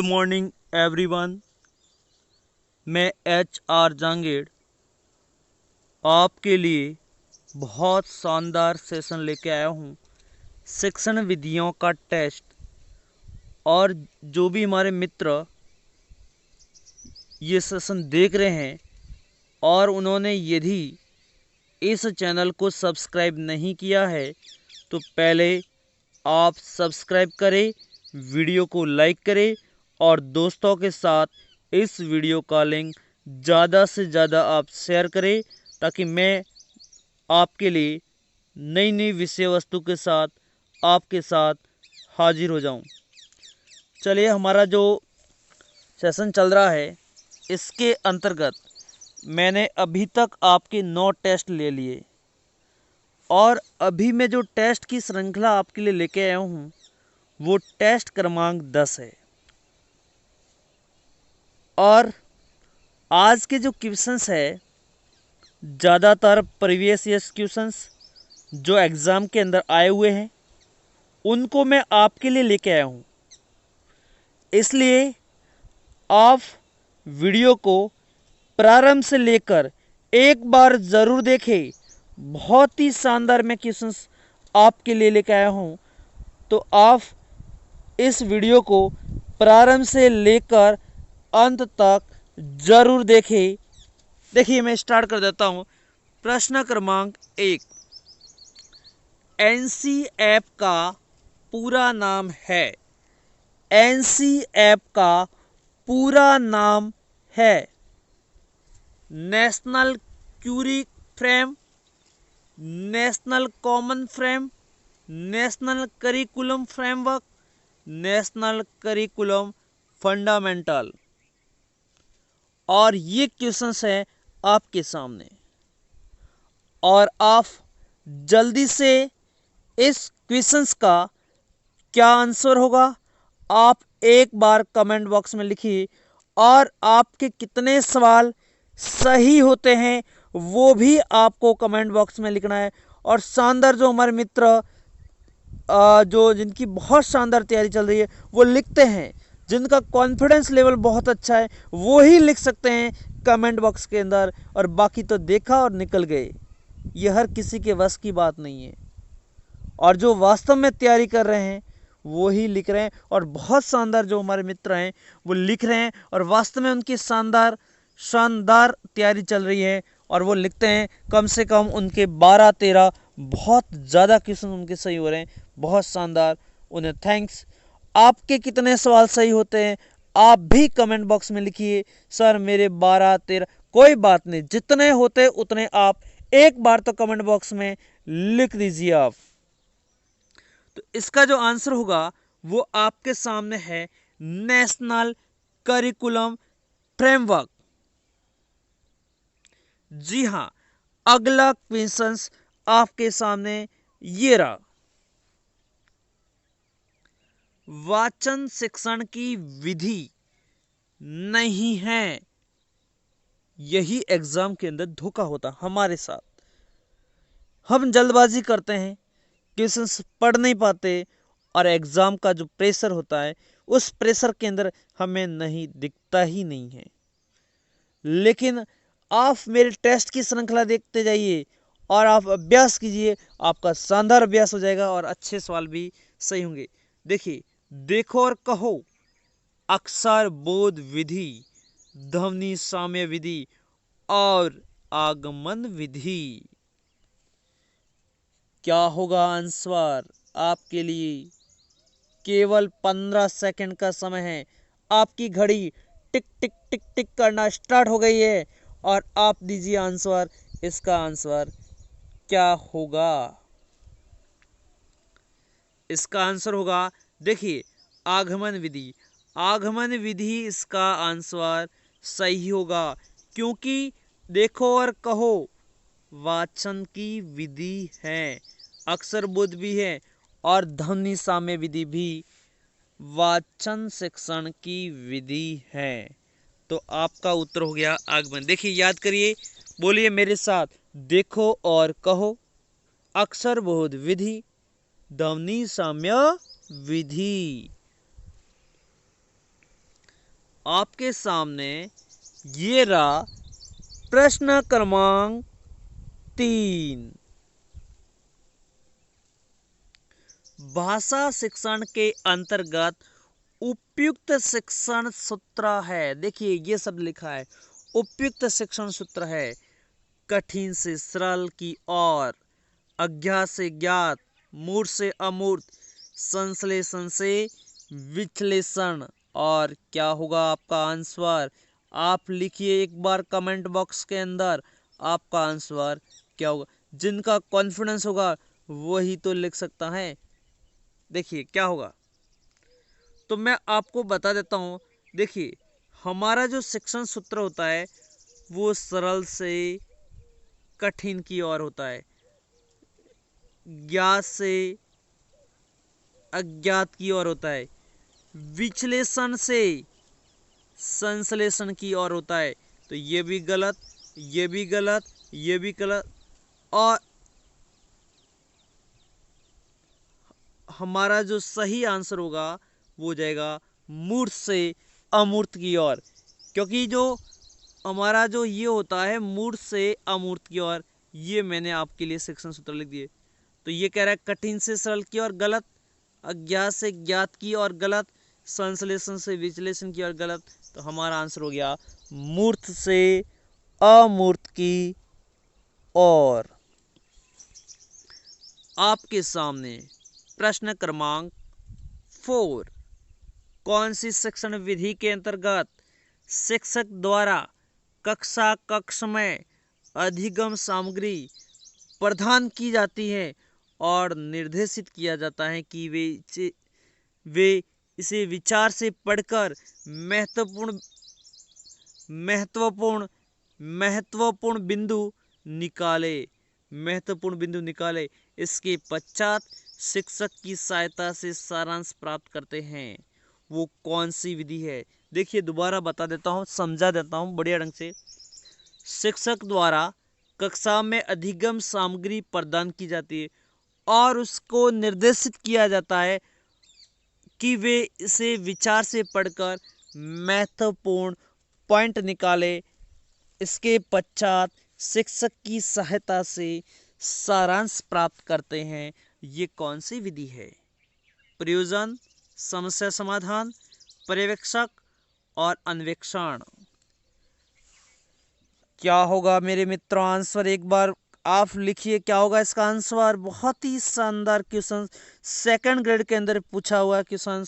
Morning everyone. मैं HR Jangid आपके लिए बहुत शानदार सेशन लेके आया हूँ। शिक्षण विधियों का टेस्ट। और जो भी हमारे मित्र ये सेशन देख रहे हैं और उन्होंने यदि इस चैनल को सब्सक्राइब नहीं किया है तो पहले आप सब्सक्राइब करें, वीडियो को लाइक करें और दोस्तों के साथ इस वीडियो का लिंक ज़्यादा से ज़्यादा आप शेयर करें ताकि मैं आपके लिए नई नई विषय वस्तु के साथ आपके साथ हाजिर हो जाऊं। चलिए, हमारा जो सेशन चल रहा है इसके अंतर्गत मैंने अभी तक आपके 9 टेस्ट ले लिए और अभी मैं जो टेस्ट की श्रृंखला आपके लिए लेके आया हूँ वो टेस्ट क्रमांक 10 है। और आज के जो क्वेश्चंस है ज़्यादातर प्रीवियस ईयर्स क्वेश्चंस जो एग्ज़ाम के अंदर आए हुए हैं उनको मैं आपके लिए लेके आया हूँ। इसलिए आप वीडियो को प्रारंभ से लेकर एक बार ज़रूर देखें। बहुत ही शानदार मैं क्वेश्चंस आपके लिए लेके आया हूँ, तो आप इस वीडियो को प्रारंभ से लेकर अंत तक ज़रूर देखें। देखिए, मैं स्टार्ट कर देता हूँ। प्रश्न क्रमांक 1, NCF का पूरा नाम है। NCF का पूरा नाम है national curriculum, national common frame, national curriculum framework, national curriculum fundamental. और ये क्वेश्चंस है आपके सामने और आप जल्दी से इस क्वेश्चंस का क्या आंसर होगा आप एक बार कमेंट बॉक्स में लिखिए और आपके कितने सवाल सही होते हैं वो भी आपको कमेंट बॉक्स में लिखना है। और शानदार जो हमारे मित्र जो जिनकी बहुत शानदार तैयारी चल रही है वो लिखते हैं, जिनका कॉन्फिडेंस लेवल बहुत अच्छा है वो ही लिख सकते हैं कमेंट बॉक्स के अंदर, और बाकी तो देखा और निकल गए। ये हर किसी के वश की बात नहीं है। और जो वास्तव में तैयारी कर रहे हैं वो ही लिख रहे हैं। और बहुत शानदार जो हमारे मित्र हैं वो लिख रहे हैं और वास्तव में उनकी शानदार शानदार तैयारी चल रही है और वो लिखते हैं। कम से कम उनके 12-13 बहुत ज़्यादा क्वेश्चन उनके सही हो रहे हैं। बहुत शानदार, उन्हें थैंक्स। आपके कितने सवाल सही होते हैं आप भी कमेंट बॉक्स में लिखिए। सर मेरे 12-13, कोई बात नहीं, जितने होते उतने आप एक बार तो कमेंट बॉक्स में लिख दीजिए आप। तो इसका जो आंसर होगा वो आपके सामने है नेशनल करिकुलम फ्रेमवर्क। जी हाँ, अगला क्वेश्चन आपके सामने ये रहा। वाचन शिक्षण की विधि नहीं है। यही एग्जाम के अंदर धोखा होता हमारे साथ। हम जल्दबाजी करते हैं, क्वेश्चंस पढ़ नहीं पाते और एग्जाम का जो प्रेशर होता है उस प्रेशर के अंदर हमें नहीं दिखता ही नहीं है। लेकिन आप मेरे टेस्ट की श्रृंखला देखते जाइए और आप अभ्यास कीजिए, आपका शानदार अभ्यास हो जाएगा और अच्छे सवाल भी सही होंगे। देखिए, देखो और कहो, अक्षर बोध विधि, ध्वनि साम्य विधि और आगमन विधि। क्या होगा आंसर आपके लिए? केवल 15 सेकंड का समय है। आपकी घड़ी टिक टिक टिक टिक करना स्टार्ट हो गई है और आप दीजिए आंसर। इसका आंसर क्या होगा? इसका आंसर होगा, देखिए, आगमन विधि। आगमन विधि इसका आंसर सही होगा, क्योंकि देखो और कहो वाचन की विधि है, अक्षर बोध भी है और ध्वनि साम्य विधि भी वाचन शिक्षण की विधि है। तो आपका उत्तर हो गया आगमन। देखिए, याद करिए, बोलिए मेरे साथ, देखो और कहो, अक्षर बोध विधि, ध्वनि साम्य विधि। आपके सामने ये रहा प्रश्न क्रमांक 3। भाषा शिक्षण के अंतर्गत उपयुक्त शिक्षण सूत्र है। देखिए ये शब्द लिखा है, उपयुक्त शिक्षण सूत्र है। कठिन से सरल की ओर, अज्ञात से ज्ञात, मूर्त से अमूर्त, संश्लेषण से विश्लेषण। और क्या होगा आपका आंसर? आप लिखिए एक बार कमेंट बॉक्स के अंदर आपका आंसर क्या होगा। जिनका कॉन्फिडेंस होगा वही तो लिख सकता है। देखिए क्या होगा, तो मैं आपको बता देता हूँ। देखिए हमारा जो शिक्षण सूत्र होता है वो सरल से कठिन की ओर होता है, ज्ञात से अज्ञात की ओर होता है, विश्लेषण से संश्लेषण की ओर होता है। तो ये भी गलत, ये भी गलत, ये भी गलत, और हमारा जो सही आंसर होगा वो हो जाएगा मूर्त से अमूर्त की ओर। क्योंकि जो हमारा जो ये होता है मूर्त से अमूर्त की ओर, ये मैंने आपके लिए शिक्षण सूत्र लिख दिए। तो ये कह रहा है कठिन से सरल की ओर गलत, अज्ञात से ज्ञात की ओर गलत, संश्लेषण से विश्लेषण की ओर गलत। तो हमारा आंसर हो गया मूर्त से अमूर्त की ओर। आपके सामने प्रश्न क्रमांक 4। कौन सी शिक्षण विधि के अंतर्गत शिक्षक द्वारा कक्षा कक्ष में अधिगम सामग्री प्रदान की जाती है और निर्देशित किया जाता है कि वे इसे विचार से पढ़कर महत्वपूर्ण महत्वपूर्ण महत्वपूर्ण बिंदु निकाले। इसके पश्चात शिक्षक की सहायता से सारांश प्राप्त करते हैं। वो कौन सी विधि है? देखिए दोबारा बता देता हूँ, समझा देता हूँ बढ़िया ढंग से। शिक्षक द्वारा कक्षा में अधिगम सामग्री प्रदान की जाती है और उसको निर्देशित किया जाता है कि वे इसे विचार से पढ़कर महत्वपूर्ण पॉइंट निकाले। इसके पश्चात शिक्षक की सहायता से सारांश प्राप्त करते हैं। ये कौन सी विधि है? प्रयोजन, समस्या समाधान, पर्यवेक्षक और अन्वेषण। क्या होगा मेरे मित्रों आंसर? एक बार आप लिखिए क्या होगा इसका आंसर। बहुत ही शानदार क्वेश्चन, सेकंड ग्रेड के अंदर पूछा हुआ क्वेश्चन,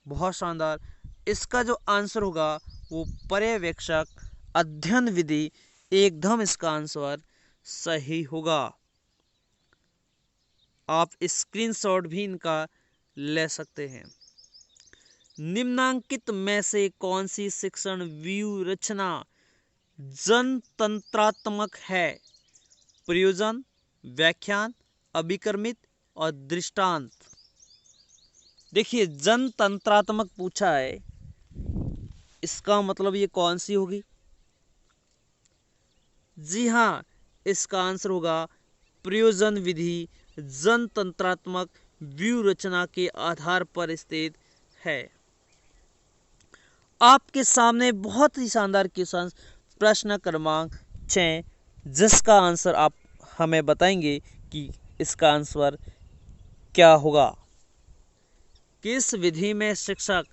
बहुत शानदार। इसका जो आंसर होगा वो पर्यवेक्षक अध्ययन विधि, एकदम इसका आंसर सही होगा। आप स्क्रीनशॉट भी इनका ले सकते हैं। निम्नांकित में से कौन सी शिक्षण व्यू रचना जनतंत्रात्मक है? प्रयोजन, व्याख्यान, अभिकर्मित और दृष्टांत। देखिए जनतंत्रात्मक पूछा है, इसका मतलब ये कौन सी होगी? जी हाँ, इसका आंसर होगा प्रयोजन विधि जनतंत्रात्मक व्यू रचना के आधार पर स्थित है। आपके सामने बहुत ही शानदार क्वेश्चन, प्रश्न क्रमांक 6, जिसका आंसर आप हमें बताएंगे कि इसका आंसर क्या होगा। किस विधि में शिक्षक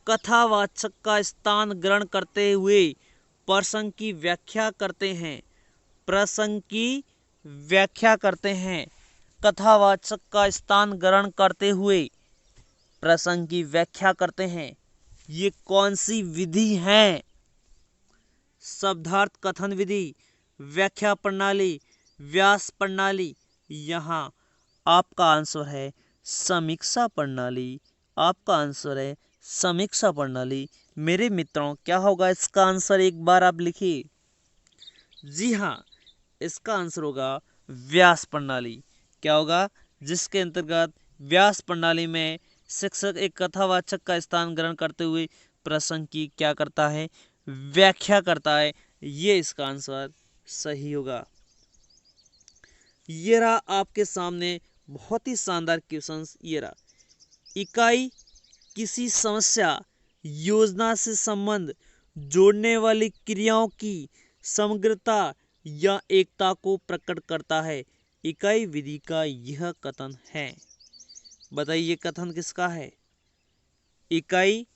कथावाचक का स्थान ग्रहण करते हुए प्रसंग की व्याख्या करते हैं? प्रसंग की व्याख्या करते हैं। कथावाचक का स्थान ग्रहण करते हुए प्रसंग की व्याख्या करते हैं। ये कौन सी विधि है? शब्दार्थ कथन विधि, व्याख्या प्रणाली, व्यास प्रणाली। यहाँ आपका आंसर है समीक्षा प्रणाली। आपका आंसर है समीक्षा प्रणाली। मेरे मित्रों क्या होगा इसका आंसर? एक बार आप लिखिए। जी हाँ, इसका आंसर होगा व्यास प्रणाली। क्या होगा? जिसके अंतर्गत व्यास प्रणाली में शिक्षक एक कथावाचक का स्थान ग्रहण करते हुए प्रसंग की क्या करता है? व्याख्या करता है। ये इसका आंसर सही होगा। ये रहा आपके सामने बहुत ही शानदार क्वेश्चन। ये रहा, इकाई किसी समस्या योजना से संबंध जोड़ने वाली क्रियाओं की समग्रता या एकता को प्रकट करता है। इकाई विधि का यह कथन है। बताइए कथन किसका है? इकाई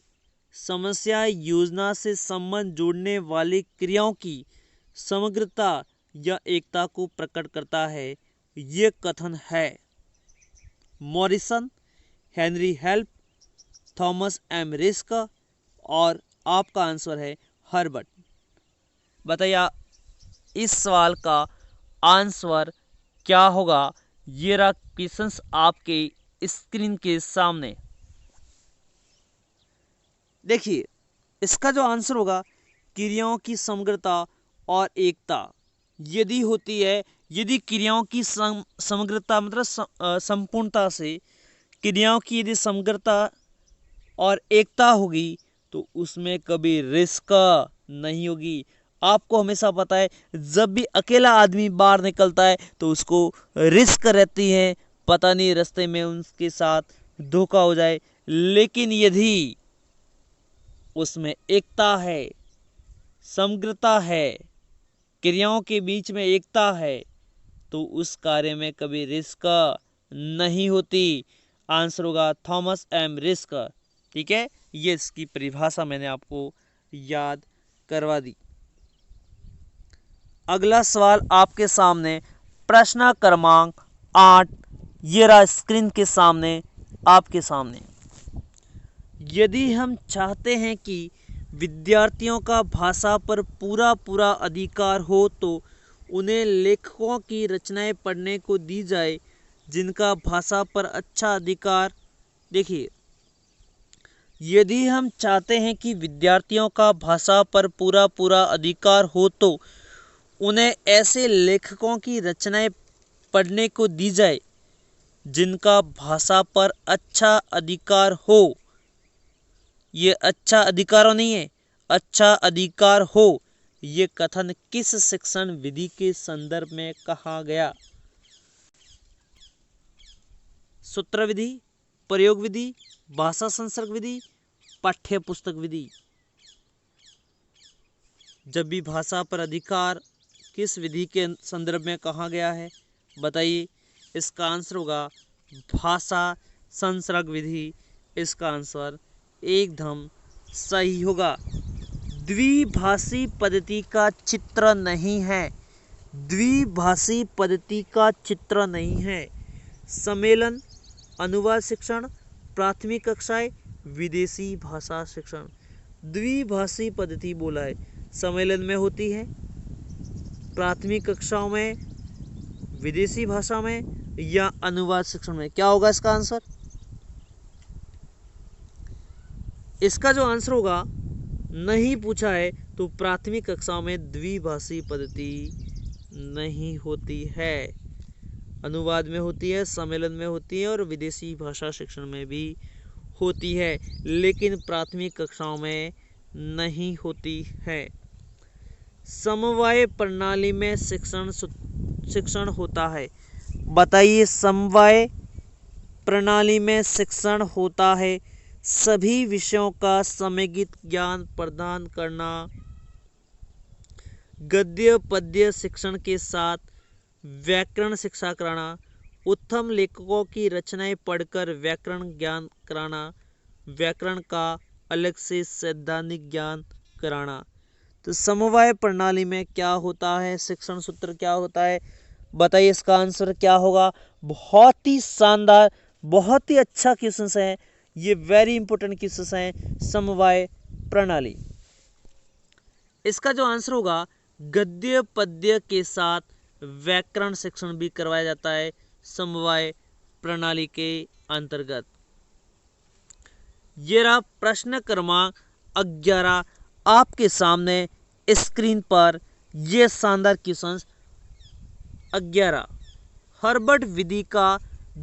समस्या योजना से संबंध जोड़ने वाली क्रियाओं की समग्रता या एकता को प्रकट करता है। ये कथन है मॉरिसन, हेनरी हेल्प, थॉमस एम रिस्क और आपका आंसर है हर्बर्ट। बताइए इस सवाल का आंसर क्या होगा? ये रहा क्वेश्चंस आपके स्क्रीन के सामने। देखिए इसका जो आंसर होगा, क्रियाओं की समग्रता और एकता यदि होती है, यदि क्रियाओं की समग्रता मतलब संपूर्णता से क्रियाओं की यदि समग्रता और एकता होगी तो उसमें कभी रिस्क नहीं होगी। आपको हमेशा पता है जब भी अकेला आदमी बाहर निकलता है तो उसको रिस्क रहती है, पता नहीं रास्ते में उनके साथ धोखा हो जाए। लेकिन यदि उसमें एकता है, समग्रता है, क्रियाओं के बीच में एकता है तो उस कार्य में कभी रिस्क नहीं होती। आंसर होगा थॉमस एम रिस्क। ठीक है, ये इसकी परिभाषा मैंने आपको याद करवा दी। अगला सवाल आपके सामने प्रश्न क्रमांक 8, ये रहा स्क्रीन के सामने आपके सामने। यदि हम चाहते हैं कि विद्यार्थियों का भाषा पर पूरा अधिकार हो तो उन्हें लेखकों की रचनाएं पढ़ने को दी जाए जिनका भाषा पर अच्छा अधिकार। देखिए यदि हम चाहते हैं कि विद्यार्थियों का भाषा पर पूरा अधिकार हो तो उन्हें ऐसे लेखकों की रचनाएं पढ़ने को दी जाए जिनका भाषा पर अच्छा अधिकार हो। ये अच्छा अधिकार नहीं है, अच्छा अधिकार हो। ये कथन किस शिक्षण विधि के संदर्भ में कहा गया? सूत्र विधि, प्रयोग विधि, भाषा संसर्ग विधि, पाठ्य पुस्तक विधि। जब भी भाषा पर अधिकार किस विधि के संदर्भ में कहा गया है? बताइए। इसका आंसर होगा भाषा संसर्ग विधि। इसका आंसर एकदम सही होगा। द्विभाषी पद्धति का चित्र नहीं है, द्विभाषी पद्धति का चित्र नहीं है। सम्मेलन, अनुवाद शिक्षण, प्राथमिक कक्षाएं, विदेशी भाषा शिक्षण। द्विभाषी पद्धति बोला है, सम्मेलन में होती है, प्राथमिक कक्षाओं में, विदेशी भाषा में या अनुवाद शिक्षण में। क्या होगा इसका आंसर? इसका जो आंसर होगा, नहीं पूछा है तो प्राथमिक कक्षाओं में द्विभाषी पद्धति नहीं होती है। अनुवाद में होती है, सम्मेलन में होती है और विदेशी भाषा शिक्षण में भी होती है, लेकिन प्राथमिक कक्षाओं में नहीं होती है। समवाय प्रणाली में शिक्षण होता है। बताइए, समवाय प्रणाली में शिक्षण होता है सभी विषयों का समेकित ज्ञान प्रदान करना, गद्य पद्य शिक्षण के साथ व्याकरण शिक्षा कराना, उत्तम लेखकों की रचनाएं पढ़कर व्याकरण ज्ञान कराना, व्याकरण का अलग से सैद्धांतिक ज्ञान कराना। तो समवाय प्रणाली में क्या होता है? शिक्षण सूत्र क्या होता है? बताइए इसका आंसर क्या होगा? बहुत ही शानदार, बहुत ही अच्छा क्वेश्चन है ये, वेरी इंपॉर्टेंट क्वेश्चन है। समवाय प्रणाली, इसका जो आंसर होगा, गद्य पद्य के साथ व्याकरण शिक्षण भी करवाया जाता है समवाय प्रणाली के अंतर्गत। ये रहा प्रश्न क्रमांक 11 आपके सामने स्क्रीन पर। ये शानदार क्वेश्चन 11, हर्बर्ट विधि का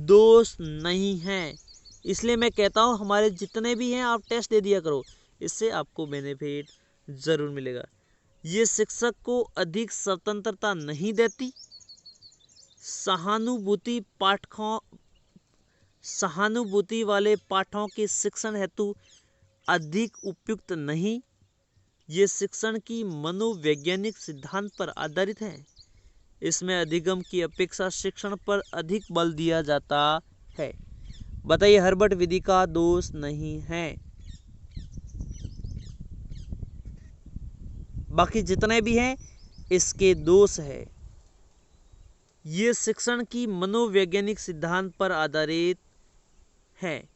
दोष नहीं है। इसलिए मैं कहता हूँ हमारे जितने भी हैं आप टेस्ट दे दिया करो, इससे आपको बेनिफिट जरूर मिलेगा। ये शिक्षक को अधिक स्वतंत्रता नहीं देती, सहानुभूति वाले पाठों के शिक्षण हेतु अधिक उपयुक्त नहीं। ये शिक्षण की मनोवैज्ञानिक सिद्धांत पर आधारित है। इसमें अधिगम की अपेक्षा शिक्षण पर अधिक बल दिया जाता है। बताइए, हर्बर्ट विधि का दोष नहीं है। बाकी जितने भी हैं इसके दोष है। ये शिक्षण की मनोवैज्ञानिक सिद्धांत पर आधारित है।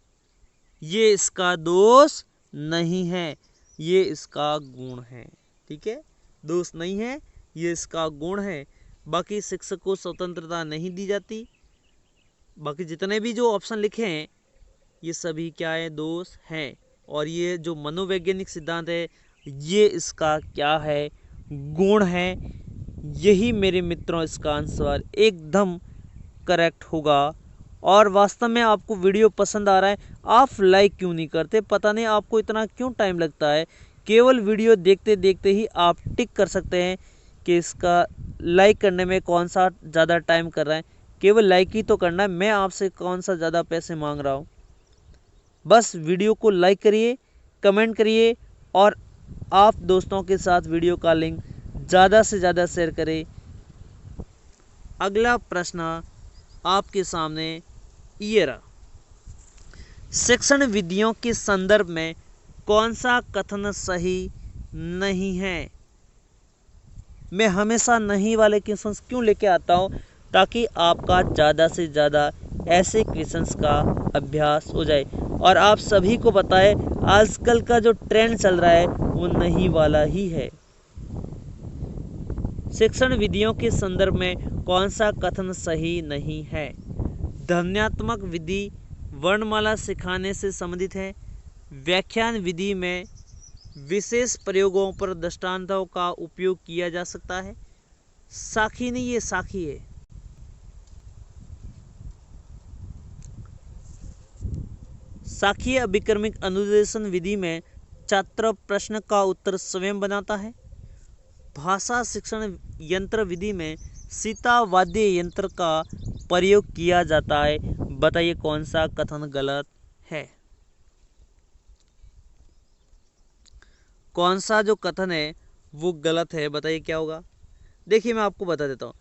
ये इसका दोष नहीं है, ये इसका गुण है। ठीक है, दोष नहीं है, ये इसका गुण है। बाकी शिक्षक को स्वतंत्रता नहीं दी जाती। बाकी जितने भी जो ऑप्शन लिखे हैं ये सभी क्या है, दोष हैं। और ये जो मनोवैज्ञानिक सिद्धांत है ये इसका क्या है, गुण है। यही मेरे मित्रों इसका आंसर एकदम करेक्ट होगा। और वास्तव में आपको वीडियो पसंद आ रहा है, आप लाइक क्यों नहीं करते? पता नहीं आपको इतना क्यों टाइम लगता है। केवल वीडियो देखते देखते ही आप टिक कर सकते हैं कि इसका लाइक करने में कौन सा ज़्यादा टाइम कर रहा है। केवल लाइक ही तो करना है, मैं आपसे कौन सा ज़्यादा पैसे मांग रहा हूँ। बस वीडियो को लाइक करिए, कमेंट करिए और आप दोस्तों के साथ वीडियो का लिंक ज़्यादा से ज़्यादा शेयर करें। अगला प्रश्न आपके सामने ये रहा। शिक्षण विधियों के संदर्भ में कौन सा कथन सही नहीं है? मैं हमेशा नहीं वाले क्वेश्चंस क्यों लेके आता हूँ? ताकि आपका ज़्यादा से ज़्यादा ऐसे क्वेश्चंस का अभ्यास हो जाए। और आप सभी को पता है आजकल का जो ट्रेंड चल रहा है वो नहीं वाला ही है। शिक्षण विधियों के संदर्भ में कौन सा कथन सही नहीं है? ध्वन्यात्मक विधि वर्णमाला सिखाने से संबंधित है। व्याख्यान विधि में विशेष प्रयोगों पर दृष्टांतों का उपयोग किया जा सकता है। साखी नहीं, ये साखी है। साखीय अभिक्रमिक अनुदेशन विधि में छात्र प्रश्न का उत्तर स्वयं बनाता है। भाषा शिक्षण यंत्र विधि में सीता वाद्य यंत्र का प्रयोग किया जाता है। बताइए कौन सा कथन गलत है? कौन सा जो कथन है वो गलत है? बताइए क्या होगा। देखिए मैं आपको बता देता हूँ।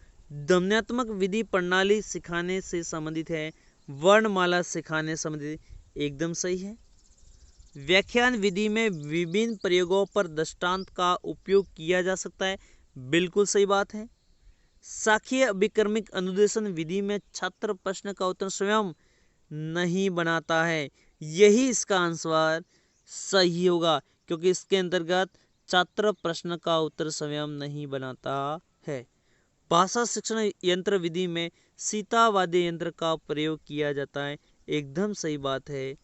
ध्वन्यात्मक विधि प्रणाली सिखाने से संबंधित है, वर्णमाला सिखाने से संबंधित एकदम सही है। व्याख्यान विधि में विभिन्न प्रयोगों पर दृष्टांत का उपयोग किया जा सकता है, बिल्कुल सही बात है। साखीय अभिक्रमिक अनुदेशन विधि में छात्र प्रश्न का उत्तर स्वयं नहीं बनाता है, यही इसका आंसर सही होगा, क्योंकि इसके अंतर्गत छात्र प्रश्न का उत्तर स्वयं नहीं बनाता है। भाषा शिक्षण यंत्र विधि में सीता वाद्य यंत्र का प्रयोग किया जाता है, एकदम सही बात है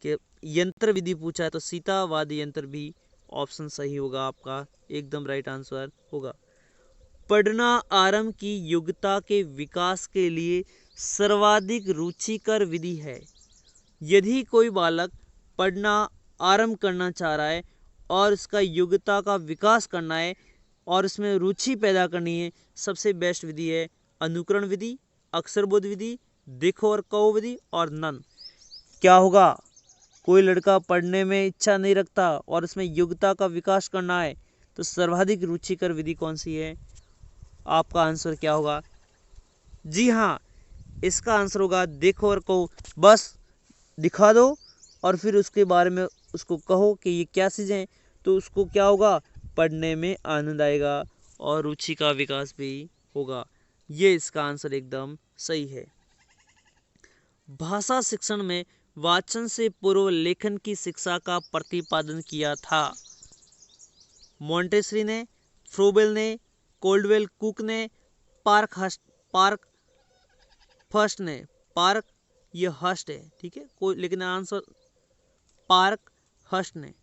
कि यंत्र विधि पूछा है तो सीता वाद्य यंत्र भी ऑप्शन सही होगा आपका, एकदम राइट आंसर होगा। पढ़ना आरंभ की योग्यता के विकास के लिए सर्वाधिक रुचिकर विधि है। यदि कोई बालक पढ़ना आरंभ करना चाह रहा है और इसका योग्यता का विकास करना है और इसमें रुचि पैदा करनी है, सबसे बेस्ट विधि है अनुकरण विधि, अक्षरबोध विधि, देखो और कहो विधि और नन। क्या होगा? कोई लड़का पढ़ने में इच्छा नहीं रखता और इसमें योग्यता का विकास करना है तो सर्वाधिक रुचिकर विधि कौन सी है? आपका आंसर क्या होगा? जी हाँ, इसका आंसर होगा देखो और कहो। बस दिखा दो और फिर उसके बारे में उसको कहो कि ये क्या चीज़ें हैं, तो उसको क्या होगा? पढ़ने में आनंद आएगा और रुचि का विकास भी होगा। ये इसका आंसर एकदम सही है। भाषा शिक्षण में वाचन से पूर्व लेखन की शिक्षा का प्रतिपादन किया था। मॉन्टेसरी ने, फ्रोबेल ने, कोल्डवेल कुक ने, पार्क फर्स्ट ने। पार्क ये हस्ट है, ठीक है, कोई लेकिन आंसर पार्क हस्ट ने।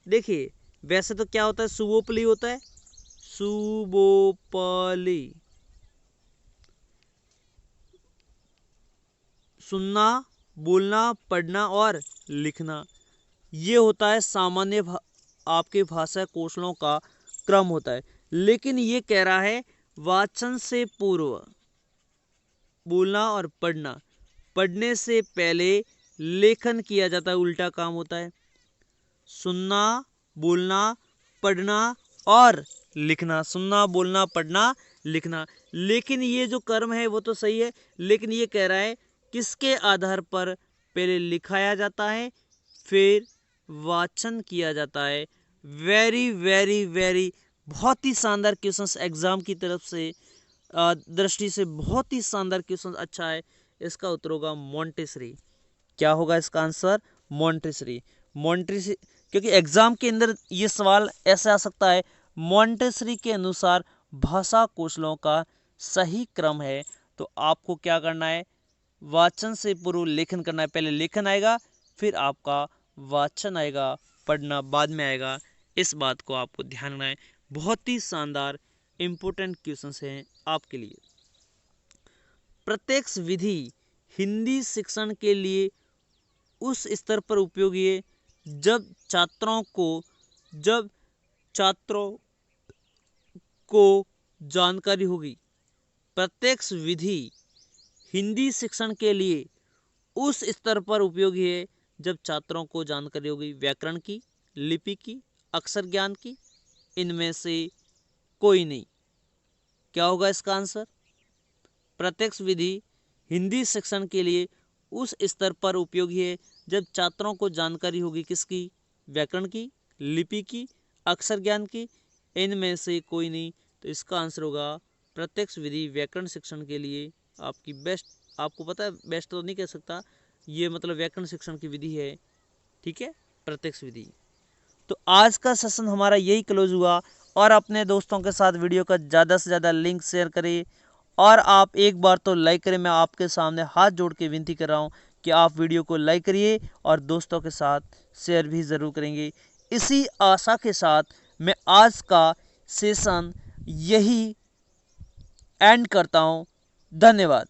देखिए वैसे तो क्या होता है, सुबोपली होता है, सुबोपली सुनना, बोलना, पढ़ना और लिखना, ये होता है सामान्य आपके भाषा कौशलों का क्रम होता है। लेकिन ये कह रहा है वाचन से पूर्व बोलना और पढ़ना, पढ़ने से पहले लेखन किया जाता है, उल्टा काम होता है। सुनना, बोलना, पढ़ना और लिखना, सुनना, बोलना, पढ़ना, लिखना। लेकिन ये जो कर्म है वो तो सही है, लेकिन ये कह रहा है किसके आधार पर? पहले लिखाया जाता है, फिर वाचन किया जाता है। वेरी वेरी वेरी, बहुत ही शानदार क्वेश्चंस एग्जाम की तरफ से दृष्टि से बहुत ही शानदार क्वेश्चन। अच्छा है, इसका उत्तर होगा मोंटेसरी। क्या होगा इसका आंसर? मोंटेसरी। मोंटेसरी, क्योंकि एग्जाम के अंदर ये सवाल ऐसे आ सकता है, मोंटेसरी के अनुसार भाषा कौशलों का सही क्रम है। तो आपको क्या करना है? वाचन से पूर्व लेखन करना है। पहले लेखन आएगा, फिर आपका वाचन आएगा, पढ़ना बाद में आएगा। इस बात को आपको ध्यान रखना है। बहुत ही शानदार इंपॉर्टेंट क्वेश्चंस हैं आपके लिए। प्रत्यक्ष विधि हिंदी शिक्षण के लिए उस स्तर पर उपयोगी है जब छात्रों को जानकारी होगी। प्रत्यक्ष विधि हिंदी शिक्षण के लिए उस स्तर पर उपयोगी है जब छात्रों को जानकारी होगी व्याकरण की, लिपि की, अक्षर ज्ञान की, इनमें से कोई नहीं। क्या होगा इसका आंसर? प्रत्यक्ष विधि हिंदी शिक्षण के लिए उस स्तर पर उपयोगी है जब छात्रों को जानकारी होगी किसकी? व्याकरण की, लिपि की, अक्षर ज्ञान की, इनमें से कोई नहीं। तो इसका आंसर होगा प्रत्यक्ष विधि व्याकरण शिक्षण के लिए आपकी बेस्ट। आपको पता है, बेस्ट तो नहीं कह सकता, ये मतलब व्याकरण शिक्षण की विधि है, ठीक है, प्रत्यक्ष विधि। तो आज का सेशन हमारा यही क्लोज हुआ। और अपने दोस्तों के साथ वीडियो का ज़्यादा से ज़्यादा लिंक शेयर करें और आप एक बार तो लाइक करें। मैं आपके सामने हाथ जोड़ के विनती कर रहा हूँ कि आप वीडियो को लाइक करिए और दोस्तों के साथ शेयर भी ज़रूर करेंगे। इसी आशा के साथ मैं आज का सेशन यही एंड करता हूँ। धन्यवाद।